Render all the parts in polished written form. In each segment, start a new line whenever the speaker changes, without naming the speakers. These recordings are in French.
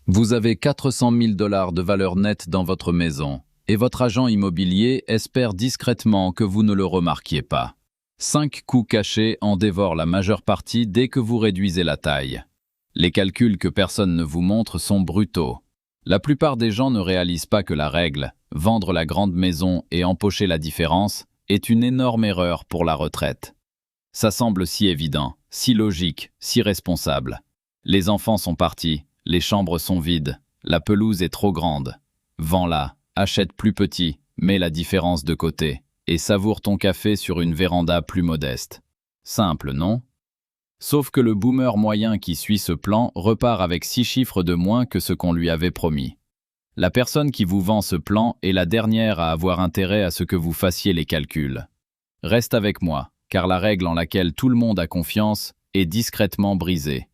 Vous avez 400 000 dollars de valeur nette dans votre maison et votre agent immobilier espère discrètement que vous ne le remarquiez pas. 5 coûts cachés en dévorent la majeure partie dès que vous réduisez la taille. Les calculs que personne ne vous montre sont brutaux. La plupart des gens ne réalisent pas que la règle, vendre la grande maison et empocher la différence, est une énorme erreur pour la retraite. Ça semble si évident, si logique, si responsable. Les enfants sont partis, les chambres sont vides, la pelouse est trop grande. Vends-la, achète plus petit, mets la différence de côté, et savoure ton café sur une véranda plus modeste. Simple, non? Sauf que le boomer moyen qui suit ce plan repart avec 6 chiffres de moins que ce qu'on lui avait promis. La personne qui vous vend ce plan est la dernière à avoir intérêt à ce que vous fassiez les calculs. Reste avec moi, car la règle en laquelle tout le monde a confiance est discrètement brisée.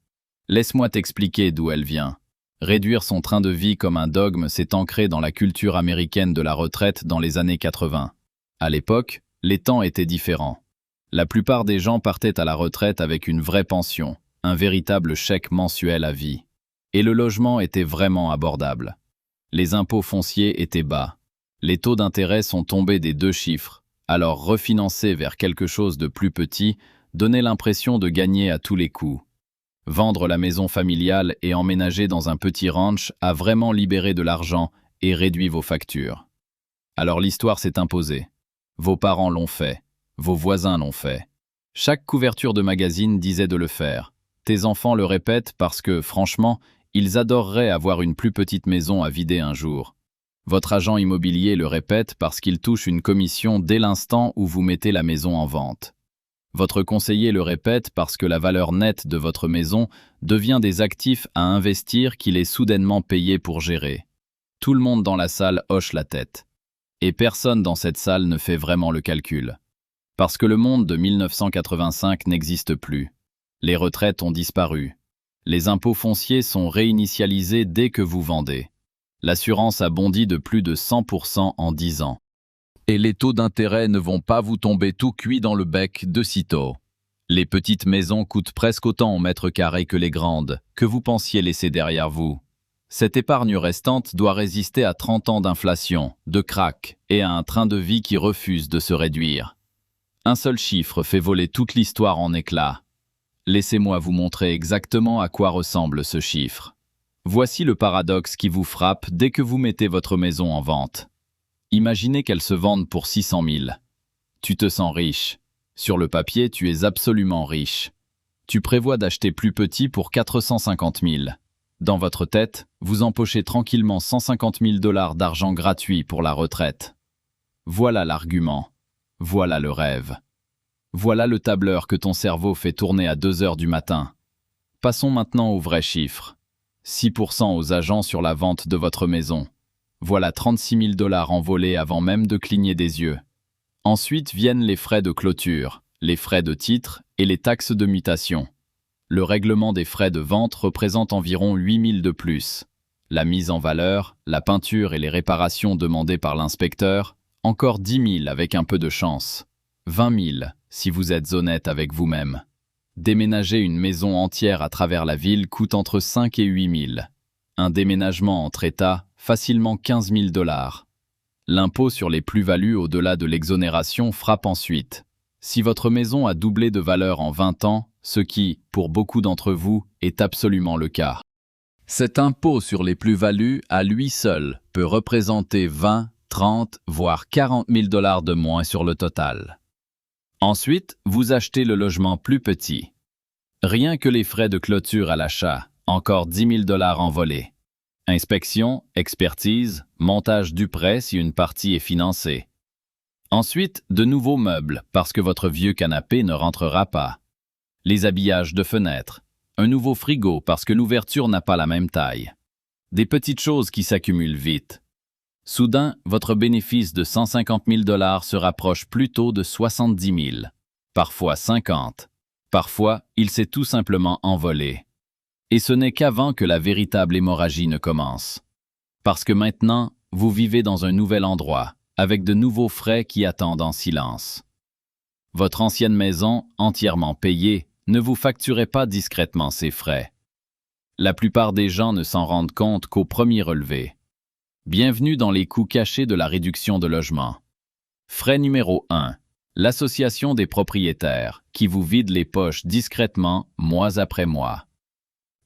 Laisse-moi t'expliquer d'où elle vient. Réduire son train de vie comme un dogme s'est ancré dans la culture américaine de la retraite dans les années 80. À l'époque, les temps étaient différents. La plupart des gens partaient à la retraite avec une vraie pension, un véritable chèque mensuel à vie. Et le logement était vraiment abordable. Les impôts fonciers étaient bas. Les taux d'intérêt sont tombés des 2 chiffres, alors refinancer vers quelque chose de plus petit donnait l'impression de gagner à tous les coups. Vendre la maison familiale et emménager dans un petit ranch a vraiment libéré de l'argent et réduit vos factures. Alors l'histoire s'est imposée. Vos parents l'ont fait. Vos voisins l'ont fait. Chaque couverture de magazine disait de le faire. Tes enfants le répètent parce que, franchement, ils adoreraient avoir une plus petite maison à vider un jour. Votre agent immobilier le répète parce qu'il touche une commission dès l'instant où vous mettez la maison en vente. Votre conseiller le répète parce que la valeur nette de votre maison devient des actifs à investir qu'il est soudainement payé pour gérer. Tout le monde dans la salle hoche la tête. Et personne dans cette salle ne fait vraiment le calcul. Parce que le monde de 1985 n'existe plus. Les retraites ont disparu. Les impôts fonciers sont réinitialisés dès que vous vendez. L'assurance a bondi de plus de 100% en 10 ans. Et les taux d'intérêt ne vont pas vous tomber tout cuit dans le bec de sitôt. Les petites maisons coûtent presque autant au mètre carré que les grandes, que vous pensiez laisser derrière vous. Cette épargne restante doit résister à 30 ans d'inflation, de krach et à un train de vie qui refuse de se réduire. Un seul chiffre fait voler toute l'histoire en éclats. Laissez-moi vous montrer exactement à quoi ressemble ce chiffre. Voici le paradoxe qui vous frappe dès que vous mettez votre maison en vente. Imaginez qu'elle se vende pour 600 000. Tu te sens riche. Sur le papier, tu es absolument riche. Tu prévois d'acheter plus petit pour 450 000. Dans votre tête, vous empochez tranquillement 150 000 dollars d'argent gratuit pour la retraite. Voilà l'argument. Voilà le rêve. Voilà le tableur que ton cerveau fait tourner à 2 heures du matin. Passons maintenant aux vrais chiffres. 6% aux agents sur la vente de votre maison. Voilà 36 000 dollars envolés avant même de cligner des yeux. Ensuite viennent les frais de clôture, les frais de titre et les taxes de mutation. Le règlement des frais de vente représente environ 8 000 de plus. La mise en valeur, la peinture et les réparations demandées par l'inspecteur, encore 10 000 avec un peu de chance. 20 000 si vous êtes honnête avec vous-même. Déménager une maison entière à travers la ville coûte entre 5 et 8 000. Un déménagement entre États, facilement 15 000 dollars. L'impôt sur les plus-values au-delà de l'exonération frappe ensuite. Si votre maison a doublé de valeur en 20 ans, ce qui, pour beaucoup d'entre vous, est absolument le cas. Cet impôt sur les plus-values, à lui seul, peut représenter 20, 30, voire 40 000 dollars de moins sur le total. Ensuite, vous achetez le logement plus petit. Rien que les frais de clôture à l'achat, encore 10 000 dollars envolés. Inspection, expertise, montage du prêt si une partie est financée. Ensuite, de nouveaux meubles, parce que votre vieux canapé ne rentrera pas. Les habillages de fenêtres. Un nouveau frigo, parce que l'ouverture n'a pas la même taille. Des petites choses qui s'accumulent vite. Soudain, votre bénéfice de 150 000 dollars se rapproche plutôt de 70 000. Parfois 50. Parfois, il s'est tout simplement envolé. Et ce n'est qu'avant que la véritable hémorragie ne commence. Parce que maintenant, vous vivez dans un nouvel endroit, avec de nouveaux frais qui attendent en silence. Votre ancienne maison, entièrement payée, ne vous facturait pas discrètement ces frais. La plupart des gens ne s'en rendent compte qu'au premier relevé. Bienvenue dans les coûts cachés de la réduction de logement. Frais numéro 1. L'association des propriétaires, qui vous vide les poches discrètement, mois après mois.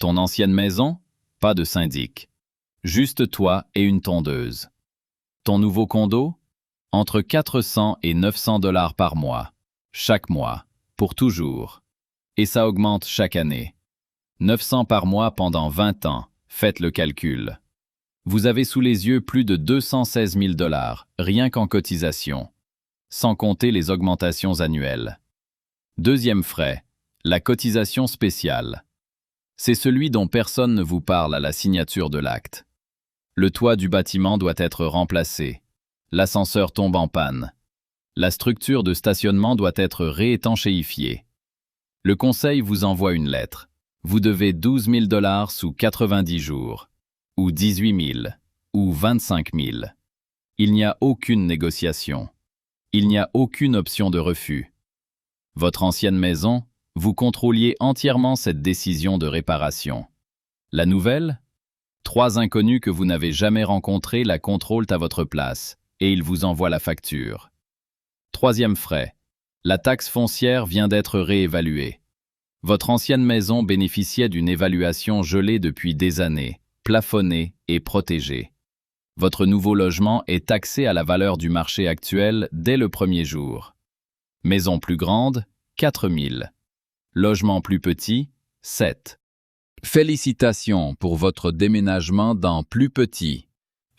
Ton ancienne maison? Pas de syndic. Juste toi et une tondeuse. Ton nouveau condo? Entre 400 et 900 $ par mois. Chaque mois. Pour toujours. Et ça augmente chaque année. 900 par mois pendant 20 ans. Faites le calcul. Vous avez sous les yeux plus de 216 000 $, rien qu'en cotisation. Sans compter les augmentations annuelles. Deuxième frais, la cotisation spéciale. C'est celui dont personne ne vous parle à la signature de l'acte. Le toit du bâtiment doit être remplacé. L'ascenseur tombe en panne. La structure de stationnement doit être réétanchéifiée. Le conseil vous envoie une lettre. Vous devez 12 000 $ sous 90 jours. Ou 18 000. Ou 25 000. Il n'y a aucune négociation. Il n'y a aucune option de refus. Votre ancienne maison, vous contrôliez entièrement cette décision de réparation. La nouvelle? 3 inconnus que vous n'avez jamais rencontrés la contrôlent à votre place, et ils vous envoient la facture. Troisième frais. La taxe foncière vient d'être réévaluée. Votre ancienne maison bénéficiait d'une évaluation gelée depuis des années, plafonnée et protégée. Votre nouveau logement est taxé à la valeur du marché actuel dès le premier jour. Maison plus grande, 4 000. Logement plus petit, 7. Félicitations pour votre déménagement dans plus petit.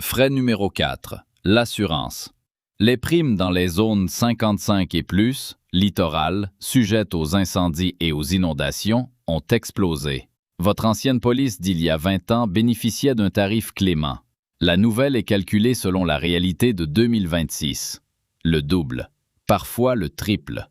Frais numéro 4. L'assurance. Les primes dans les zones 55 et plus, littorales, sujettes aux incendies et aux inondations, ont explosé. Votre ancienne police d'il y a 20 ans bénéficiait d'un tarif clément. La nouvelle est calculée selon la réalité de 2026. Le double, parfois le triple.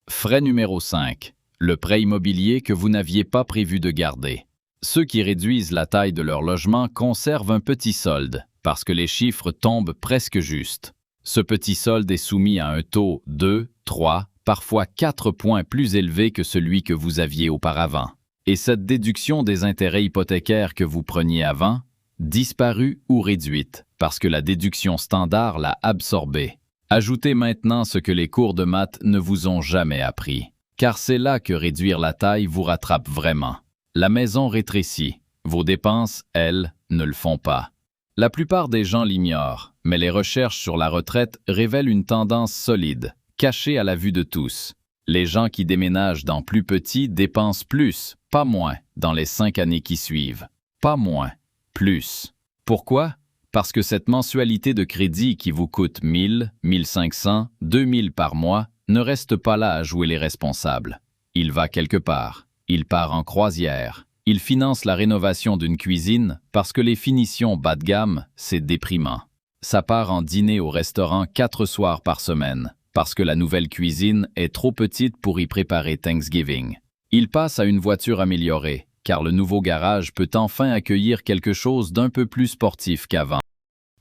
Frais numéro 5. Le prêt immobilier que vous n'aviez pas prévu de garder. Ceux qui réduisent la taille de leur logement conservent un petit solde, parce que les chiffres tombent presque justes. Ce petit solde est soumis à un taux 2, 3, parfois 4 points plus élevé que celui que vous aviez auparavant. Et cette déduction des intérêts hypothécaires que vous preniez avant, disparue ou réduite, parce que la déduction standard l'a absorbée. Ajoutez maintenant ce que les cours de maths ne vous ont jamais appris, car c'est là que réduire la taille vous rattrape vraiment. La maison rétrécit, vos dépenses, elles, ne le font pas. La plupart des gens l'ignorent, mais les recherches sur la retraite révèlent une tendance solide, cachée à la vue de tous. Les gens qui déménagent dans plus petit dépensent plus, pas moins, dans les 5 années qui suivent. Pas moins. Plus. Pourquoi? Parce que cette mensualité de crédit qui vous coûte 1000, 1500, 2000 par mois ne reste pas là à jouer les responsables. Il va quelque part. Il part en croisière. Il finance la rénovation d'une cuisine parce que les finitions bas de gamme, c'est déprimant. Ça part en dîner au restaurant 4 soirs par semaine parce que la nouvelle cuisine est trop petite pour y préparer Thanksgiving. Il passe à une voiture améliorée, car le nouveau garage peut enfin accueillir quelque chose d'un peu plus sportif qu'avant.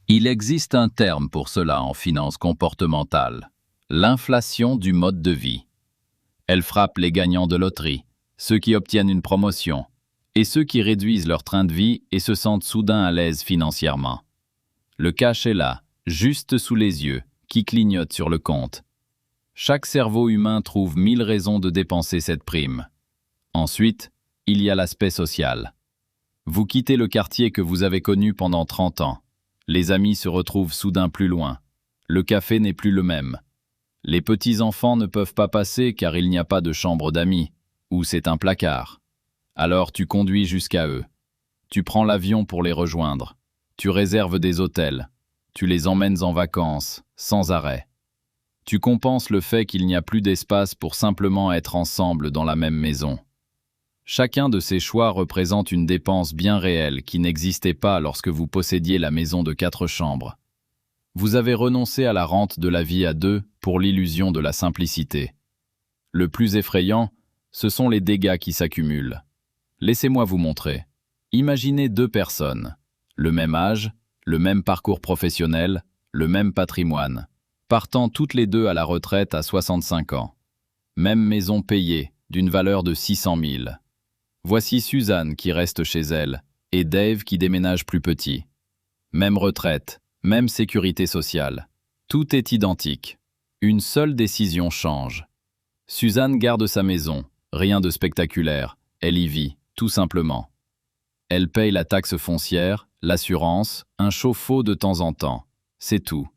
Il existe un terme pour cela en finance comportementale, l'inflation du mode de vie. Elle frappe les gagnants de loterie, ceux qui obtiennent une promotion, et ceux qui réduisent leur train de vie et se sentent soudain à l'aise financièrement. Le cash est là, juste sous les yeux, qui clignote sur le compte. Chaque cerveau humain trouve 1000 raisons de dépenser cette prime. Ensuite, il y a l'aspect social. Vous quittez le quartier que vous avez connu pendant 30 ans. Les amis se retrouvent soudain plus loin. Le café n'est plus le même. Les petits-enfants ne peuvent pas passer car il n'y a pas de chambre d'amis, ou c'est un placard. Alors tu conduis jusqu'à eux. Tu prends l'avion pour les rejoindre. Tu réserves des hôtels. Tu les emmènes en vacances, sans arrêt. Tu compenses le fait qu'il n'y a plus d'espace pour simplement être ensemble dans la même maison. Chacun de ces choix représente une dépense bien réelle qui n'existait pas lorsque vous possédiez la maison de 4 chambres. Vous avez renoncé à la rente de la vie à 2 pour l'illusion de la simplicité. Le plus effrayant, ce sont les dégâts qui s'accumulent. Laissez-moi vous montrer. Imaginez 2 personnes, le même âge, le même parcours professionnel, le même patrimoine, partant toutes les 2 à la retraite à 65 ans. Même maison payée, d'une valeur de 600 000. Voici Suzanne qui reste chez elle, et Dave qui déménage plus petit. Même retraite, même sécurité sociale. Tout est identique. Une seule décision change. Suzanne garde sa maison, rien de spectaculaire, elle y vit, tout simplement. Elle paye la taxe foncière, l'assurance, un chauffe-eau de temps en temps. C'est tout.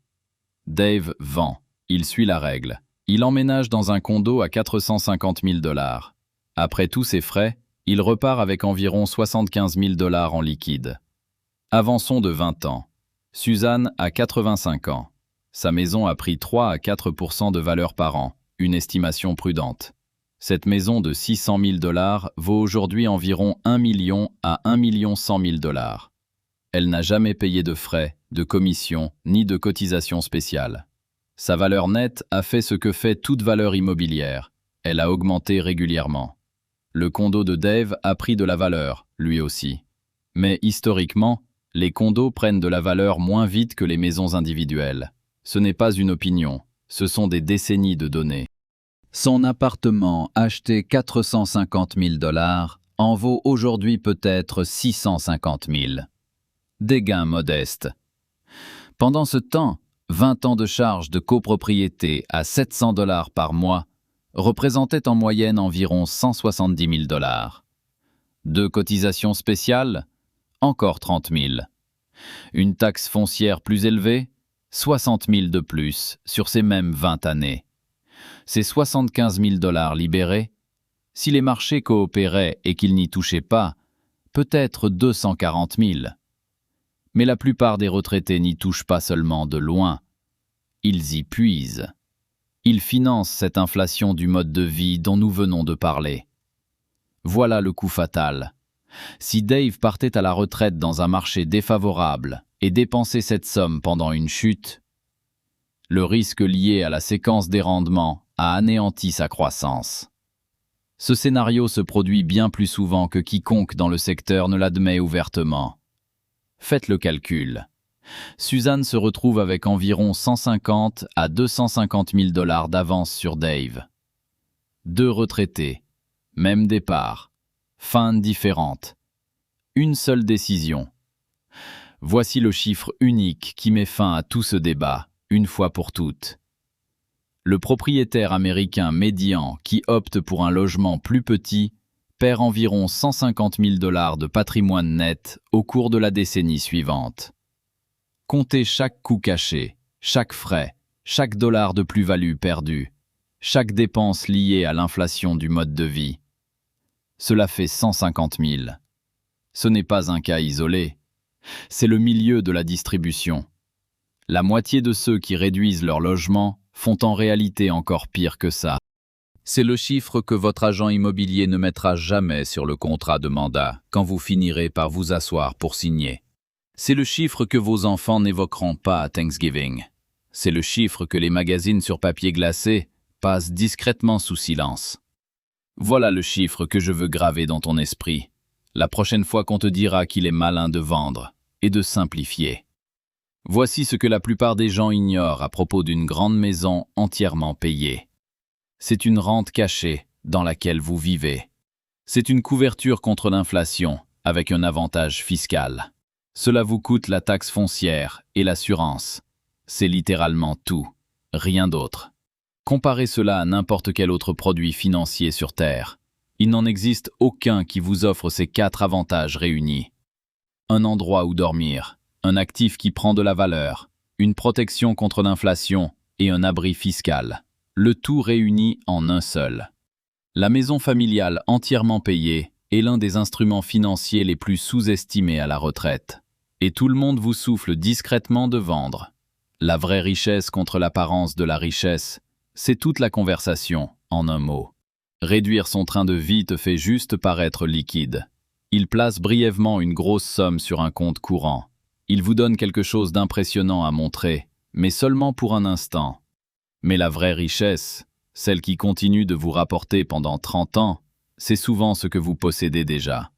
Dave vend, il suit la règle. Il emménage dans un condo à 450 000 $. Après tous ses frais, il repart avec environ 75 000 $ en liquide. Avançons de 20 ans. Suzanne a 85 ans. Sa maison a pris 3 à 4% de valeur par an, une estimation prudente. Cette maison de 600 000 $ vaut aujourd'hui environ 1 million à 1 100 000 $. Elle n'a jamais payé de frais, de commissions, ni de cotisations spéciales. Sa valeur nette a fait ce que fait toute valeur immobilière. Elle a augmenté régulièrement. Le condo de Dave a pris de la valeur, lui aussi. Mais historiquement, les condos prennent de la valeur moins vite que les maisons individuelles. Ce n'est pas une opinion, ce sont des décennies de données. Son appartement, acheté 450 000 $, en vaut aujourd'hui peut-être 650 000. Des gains modestes. Pendant ce temps, 20 ans de charges de copropriété à 700 $ par mois représentaient en moyenne environ 170 000 $. Deux cotisations spéciales, encore 30 000. Une taxe foncière plus élevée, 60 000 de plus sur ces mêmes 20 années. Ces 75 000 $ libérés, si les marchés coopéraient et qu'ils n'y touchaient pas, peut-être 240 000. Mais la plupart des retraités n'y touchent pas seulement de loin. Ils y puisent. Ils financent cette inflation du mode de vie dont nous venons de parler. Voilà le coup fatal. Si Dave partait à la retraite dans un marché défavorable et dépensait cette somme pendant une chute, le risque lié à la séquence des rendements a anéanti sa croissance. Ce scénario se produit bien plus souvent que quiconque dans le secteur ne l'admet ouvertement. Faites le calcul. Suzanne se retrouve avec environ 150 à 250 000 $ d'avance sur Dave. Deux retraités, même départ, fin différente. Une seule décision. Voici le chiffre unique qui met fin à tout ce débat, une fois pour toutes. Le propriétaire américain médian qui opte pour un logement plus petit perd environ 150 000 $ de patrimoine net au cours de la décennie suivante. Comptez chaque coût caché, chaque frais, chaque dollar de plus-value perdu, chaque dépense liée à l'inflation du mode de vie. Cela fait 150 000. Ce n'est pas un cas isolé. C'est le milieu de la distribution. La moitié de ceux qui réduisent leur logement font en réalité encore pire que ça. C'est le chiffre que votre agent immobilier ne mettra jamais sur le contrat de mandat quand vous finirez par vous asseoir pour signer. C'est le chiffre que vos enfants n'évoqueront pas à Thanksgiving. C'est le chiffre que les magazines sur papier glacé passent discrètement sous silence. Voilà le chiffre que je veux graver dans ton esprit, la prochaine fois qu'on te dira qu'il est malin de vendre et de simplifier. Voici ce que la plupart des gens ignorent à propos d'une grande maison entièrement payée. C'est une rente cachée dans laquelle vous vivez. C'est une couverture contre l'inflation avec un avantage fiscal. Cela vous coûte la taxe foncière et l'assurance. C'est littéralement tout, rien d'autre. Comparez cela à n'importe quel autre produit financier sur Terre. Il n'en existe aucun qui vous offre ces 4 avantages réunis. Un endroit où dormir, un actif qui prend de la valeur, une protection contre l'inflation et un abri fiscal. Le tout réuni en un seul. La maison familiale entièrement payée est l'un des instruments financiers les plus sous-estimés à la retraite. Et tout le monde vous souffle discrètement de vendre. La vraie richesse contre l'apparence de la richesse, c'est toute la conversation, en un mot. Réduire son train de vie te fait juste paraître liquide. Il place brièvement une grosse somme sur un compte courant. Il vous donne quelque chose d'impressionnant à montrer, mais seulement pour un instant. Mais la vraie richesse, celle qui continue de vous rapporter pendant 30 ans, c'est souvent ce que vous possédez déjà.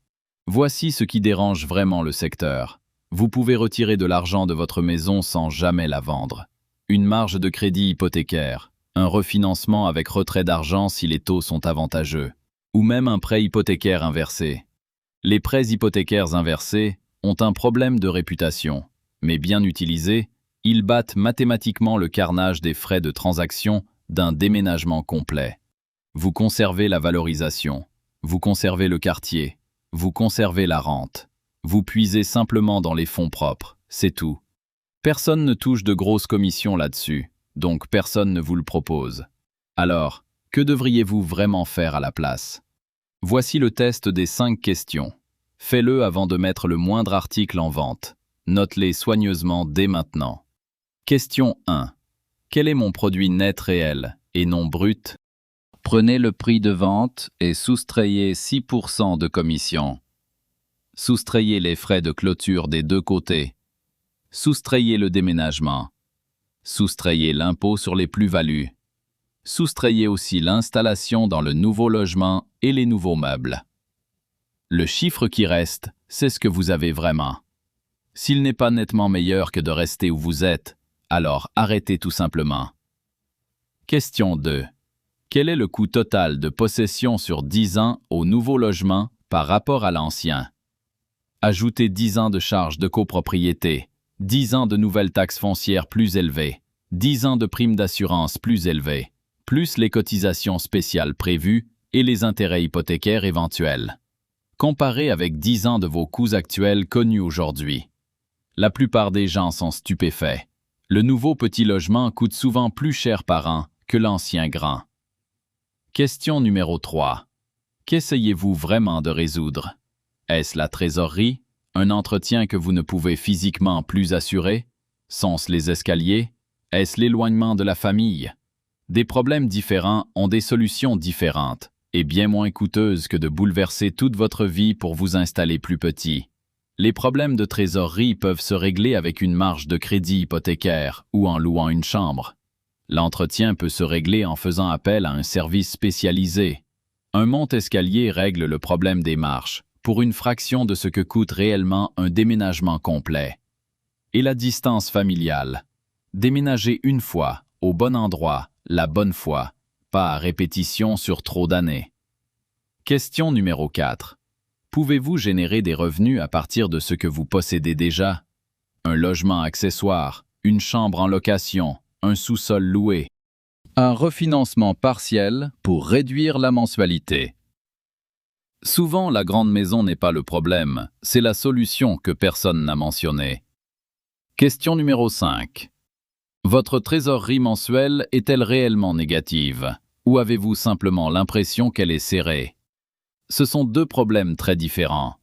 Voici ce qui dérange vraiment le secteur. Vous pouvez retirer de l'argent de votre maison sans jamais la vendre. Une marge de crédit hypothécaire, un refinancement avec retrait d'argent si les taux sont avantageux, ou même un prêt hypothécaire inversé. Les prêts hypothécaires inversés ont un problème de réputation, mais bien utilisés, ils battent mathématiquement le carnage des frais de transaction d'un déménagement complet. Vous conservez la valorisation, vous conservez le quartier, vous conservez la rente. Vous puisez simplement dans les fonds propres, c'est tout. Personne ne touche de grosses commissions là-dessus, donc personne ne vous le propose. Alors, que devriez-vous vraiment faire à la place? Voici le test des 5 questions. Fais-le avant de mettre le moindre article en vente. Note-les soigneusement dès maintenant. Question 1. Quel est mon produit net réel et non brut? Prenez le prix de vente et soustrayez 6% de commission. Soustrayez les frais de clôture des deux côtés. Soustrayez le déménagement. Soustrayez l'impôt sur les plus-values. Soustrayez aussi l'installation dans le nouveau logement et les nouveaux meubles. Le chiffre qui reste, c'est ce que vous avez vraiment. S'il n'est pas nettement meilleur que de rester où vous êtes, alors arrêtez tout simplement. Question 2. Quel est le coût total de possession sur 10 ans au nouveau logement par rapport à l'ancien? Ajoutez 10 ans de charges de copropriété, 10 ans de nouvelles taxes foncières plus élevées, 10 ans de primes d'assurance plus élevées, plus les cotisations spéciales prévues et les intérêts hypothécaires éventuels. Comparez avec 10 ans de vos coûts actuels connus aujourd'hui. La plupart des gens sont stupéfaits. Le nouveau petit logement coûte souvent plus cher par an que l'ancien grand. Question numéro 3. Qu'essayez-vous vraiment de résoudre? Est-ce la trésorerie, un entretien que vous ne pouvez physiquement plus assurer? Sont-ce les escaliers? Est-ce l'éloignement de la famille? Des problèmes différents ont des solutions différentes et bien moins coûteuses que de bouleverser toute votre vie pour vous installer plus petit. Les problèmes de trésorerie peuvent se régler avec une marge de crédit hypothécaire ou en louant une chambre. L'entretien peut se régler en faisant appel à un service spécialisé. Un monte-escalier règle le problème des marches, pour une fraction de ce que coûte réellement un déménagement complet. Et la distance familiale. Déménager une fois, au bon endroit, la bonne fois, pas à répétition sur trop d'années. Question numéro 4. Pouvez-vous générer des revenus à partir de ce que vous possédez déjà? Un logement accessoire, une chambre en location, un sous-sol loué. Un refinancement partiel pour réduire la mensualité. Souvent, la grande maison n'est pas le problème, c'est la solution que personne n'a mentionnée. Question numéro 5. Votre trésorerie mensuelle est-elle réellement négative, ou avez-vous simplement l'impression qu'elle est serrée? Ce sont deux problèmes très différents.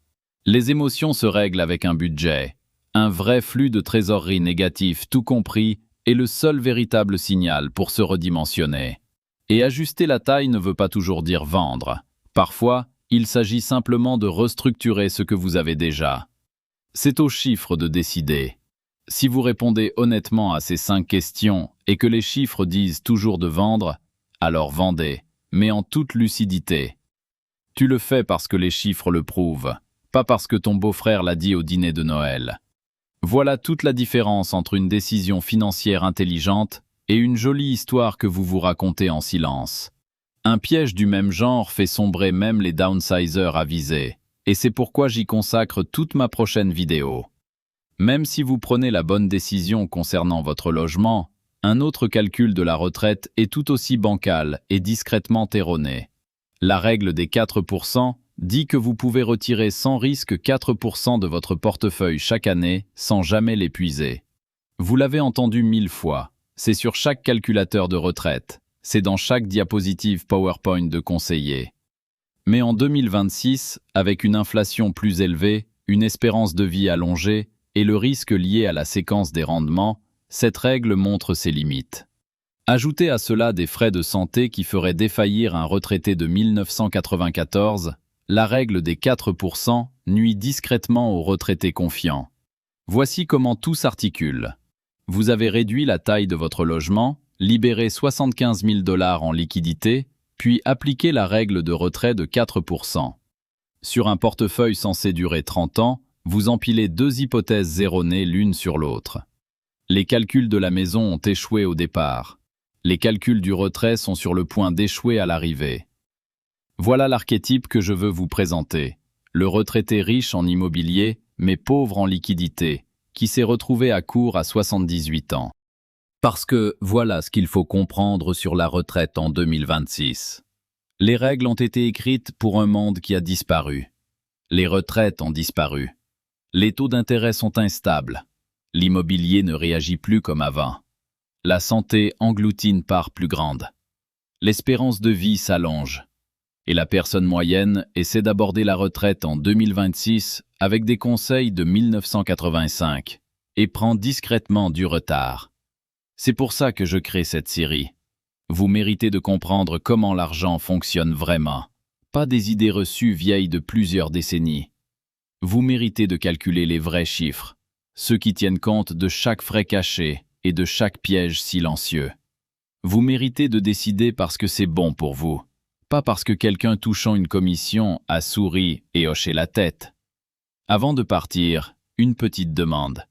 Les émotions se règlent avec un budget. Un vrai flux de trésorerie négatif, tout compris, est le seul véritable signal pour se redimensionner. Et ajuster la taille ne veut pas toujours dire vendre. Parfois, il s'agit simplement de restructurer ce que vous avez déjà. C'est aux chiffres de décider. Si vous répondez honnêtement à ces 5 questions et que les chiffres disent toujours de vendre, alors vendez, mais en toute lucidité. Tu le fais parce que les chiffres le prouvent, pas parce que ton beau-frère l'a dit au dîner de Noël. Voilà toute la différence entre une décision financière intelligente et une jolie histoire que vous vous racontez en silence. Un piège du même genre fait sombrer même les downsizers avisés, et c'est pourquoi j'y consacre toute ma prochaine vidéo. Même si vous prenez la bonne décision concernant votre logement, un autre calcul de la retraite est tout aussi bancal et discrètement erroné. La règle des 4% dit que vous pouvez retirer sans risque 4% de votre portefeuille chaque année sans jamais l'épuiser. Vous l'avez entendu 1000 fois, c'est sur chaque calculateur de retraite, c'est dans chaque diapositive PowerPoint de conseiller. Mais en 2026, avec une inflation plus élevée, une espérance de vie allongée et le risque lié à la séquence des rendements, cette règle montre ses limites. Ajoutez à cela des frais de santé qui feraient défaillir un retraité de 1994, la règle des 4% nuit discrètement aux retraités confiants. Voici comment tout s'articule. Vous avez réduit la taille de votre logement, libéré 75 000 $ en liquidité, puis appliqué la règle de retrait de 4%. Sur un portefeuille censé durer 30 ans, vous empilez 2 hypothèses erronées l'une sur l'autre. Les calculs de la maison ont échoué au départ. Les calculs du retrait sont sur le point d'échouer à l'arrivée. Voilà l'archétype que je veux vous présenter. Le retraité riche en immobilier, mais pauvre en liquidité, qui s'est retrouvé à court à 78 ans. Parce que voilà ce qu'il faut comprendre sur la retraite en 2026. Les règles ont été écrites pour un monde qui a disparu. Les retraites ont disparu. Les taux d'intérêt sont instables. L'immobilier ne réagit plus comme avant. La santé engloutit une part plus grande. L'espérance de vie s'allonge. Et la personne moyenne essaie d'aborder la retraite en 2026 avec des conseils de 1985 et prend discrètement du retard. C'est pour ça que je crée cette série. Vous méritez de comprendre comment l'argent fonctionne vraiment, pas des idées reçues vieilles de plusieurs décennies. Vous méritez de calculer les vrais chiffres, ceux qui tiennent compte de chaque frais caché et de chaque piège silencieux. Vous méritez de décider parce que c'est bon pour vous, pas parce que quelqu'un touchant une commission a souri et hoché la tête. Avant de partir, une petite demande.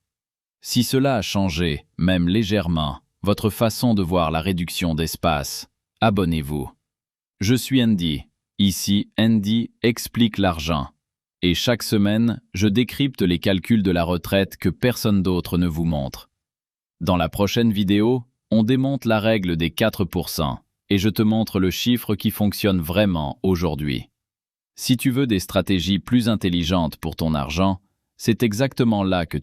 Si cela a changé, même légèrement, votre façon de voir la réduction d'espace, abonnez-vous. Je suis Andy. Ici, Andy explique l'argent. Et chaque semaine, je décrypte les calculs de la retraite que personne d'autre ne vous montre. Dans la prochaine vidéo, on démonte la règle des 4% et je te montre le chiffre qui fonctionne vraiment aujourd'hui. Si tu veux des stratégies plus intelligentes pour ton argent, c'est exactement là que tu